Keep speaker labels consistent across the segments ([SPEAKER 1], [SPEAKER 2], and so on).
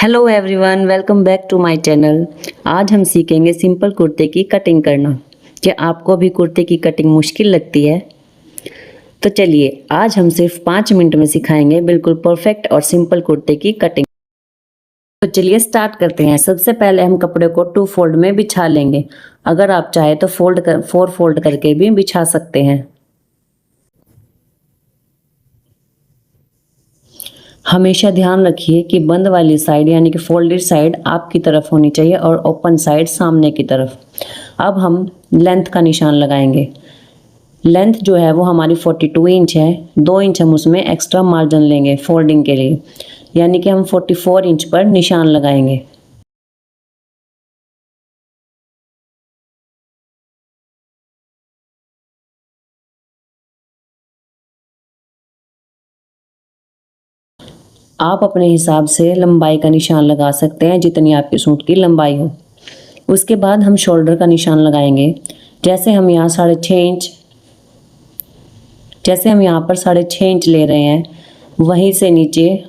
[SPEAKER 1] Hello everyone, welcome back to my channel. आज हम सीखेंगे सिंपल कुर्ते की कटिंग करना। क्या आपको भी कुर्ते की कटिंग मुश्किल लगती है? तो चलिए आज हम सिर्फ 5 मिनट में सिखाएंगे बिल्कुल परफेक्ट और सिंपल कुर्ते की कटिंग। तो चलिए स्टार्ट करते हैं। सबसे पहले हम कपड़े को 2 फोल्ड में बिछा लेंगे। अगर आप चाहे तो 4 फोल्ड करके भी बिछा सकते हैं। हमेशा ध्यान रखिए कि बंद वाली साइड यानी कि फोल्डेड साइड आपकी तरफ होनी चाहिए और ओपन साइड सामने की तरफ। अब हम लेंथ का निशान लगाएंगे। लेंथ जो है वो हमारी 42 इंच है। 2 इंच हम उसमें एक्स्ट्रा मार्जिन लेंगे फोल्डिंग के लिए, यानी कि हम 44 इंच पर निशान लगाएंगे। आप अपने हिसाब से लंबाई का निशान लगा सकते हैं जितनी आपके सूट की लंबाई हो। उसके बाद हम शोल्डर का निशान लगाएंगे। जैसे हम यहाँ 6.5 इंच ले रहे हैं, वहीं से नीचे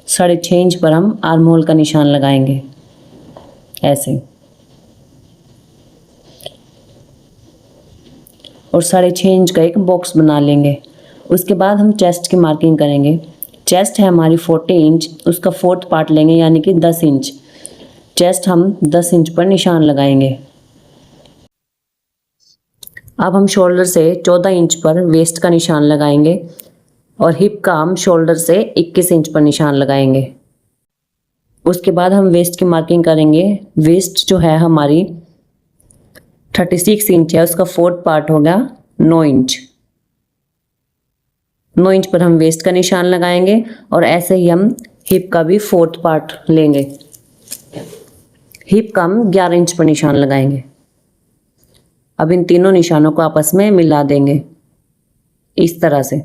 [SPEAKER 1] 6.5 इंच पर हम आर्म होल का निशान लगाएंगे ऐसे, और 6.5 इंच का एक बॉक्स बना लेंगे। उसके बाद हम चेस्ट की मार्किंग करेंगे। चेस्ट है हमारी 40 इंच, उसका 4th पार्ट लेंगे यानी कि 10 इंच। चेस्ट हम 10 इंच पर निशान लगाएंगे। अब हम शोल्डर से 14 इंच पर वेस्ट का निशान लगाएंगे और हिप का हम शोल्डर से 21 इंच पर निशान लगाएंगे। उसके बाद हम वेस्ट की मार्किंग करेंगे। वेस्ट जो है हमारी 36 इंच है, उसका 4th पार्ट होगा 9 इंच। 9 इंच पर हम वेस्ट का निशान लगाएंगे और ऐसे ही हम हिप का भी 4th पार्ट लेंगे। हिप का हम 11 इंच पर निशान लगाएंगे। अब इन तीनों निशानों को आपस में मिला देंगे इस तरह से।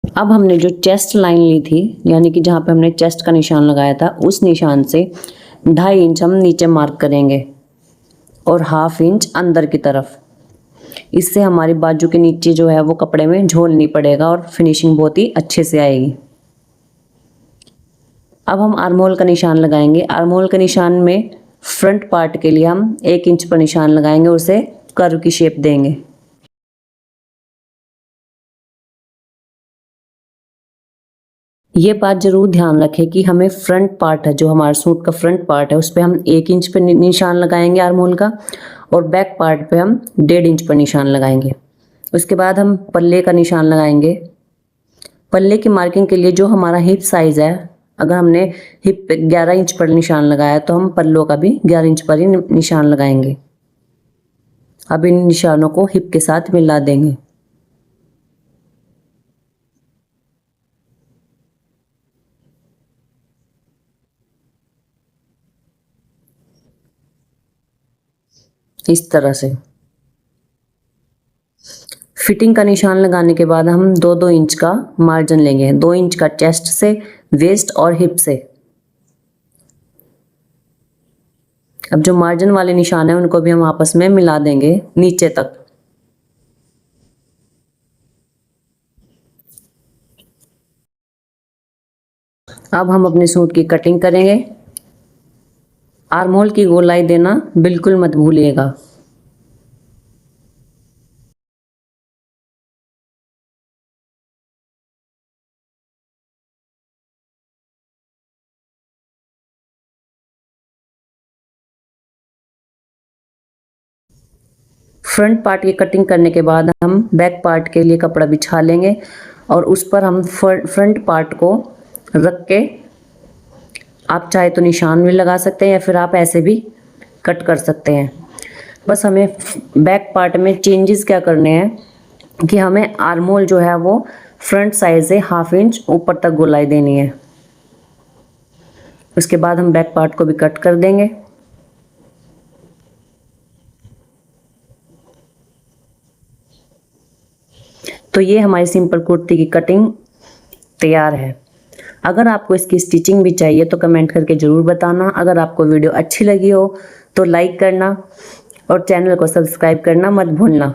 [SPEAKER 1] अब हमने जो चेस्ट लाइन ली थी, यानी कि जहाँ पे हमने चेस्ट का निशान लगाया था, उस निशान से 2.5 इंच हम नीचे मार्क करेंगे और 1/2 इंच अंदर की तरफ। इससे हमारी बाजू के नीचे जो है वो कपड़े में झोल नहीं पड़ेगा और फिनिशिंग बहुत ही अच्छे से आएगी। अब हम आर्म होल का निशान लगाएंगे। आर्म होल के निशान में फ्रंट पार्ट के लिए हम 1 इंच पर निशान लगाएंगे और उसे कर्व की शेप देंगे। ये बात जरूर ध्यान रखें कि हमें फ्रंट पार्ट है, जो हमारे सूट का फ्रंट पार्ट है, उस पर हम 1 इंच पर निशान लगाएंगे आर्म होल का, और बैक पार्ट पे हम 1.5 इंच पर निशान लगाएंगे। उसके बाद हम पल्ले का निशान लगाएंगे। पल्ले की मार्किंग के लिए जो हमारा हिप साइज है, अगर हमने हिप पे 11 इंच पर निशान लगाया तो हम पल्लों का भी 11 इंच पर ही निशान लगाएंगे। अब इन निशानों को हिप के साथ मिला देंगे। इस तरह से फिटिंग का निशान लगाने के बाद हम 2-2 इंच का मार्जिन लेंगे। 2 इंच का चेस्ट से, वेस्ट और हिप से। अब जो मार्जिन वाले निशान है उनको भी हम आपस में मिला देंगे नीचे तक। अब हम अपने सूट की कटिंग करेंगे। आर्म होल की गोलाई देना बिल्कुल मत भूलिएगा। फ्रंट पार्ट की कटिंग करने के बाद हम बैक पार्ट के लिए कपड़ा बिछा लेंगे और उस पर हम फ्रंट पार्ट को रख के, आप चाहे तो निशान भी लगा सकते हैं या फिर आप ऐसे भी कट कर सकते हैं। बस हमें बैक पार्ट में चेंजेस क्या करने हैं कि हमें आर्म होल जो है वो फ्रंट साइड से 1/2 इंच ऊपर तक गोलाई देनी है। उसके बाद हम बैक पार्ट को भी कट कर देंगे। तो ये हमारी सिंपल कुर्ती की कटिंग तैयार है। अगर आपको इसकी स्टिचिंग भी चाहिए तो कमेंट करके ज़रूर बताना। अगर आपको वीडियो अच्छी लगी हो तो लाइक करना और चैनल को सब्सक्राइब करना मत भूलना।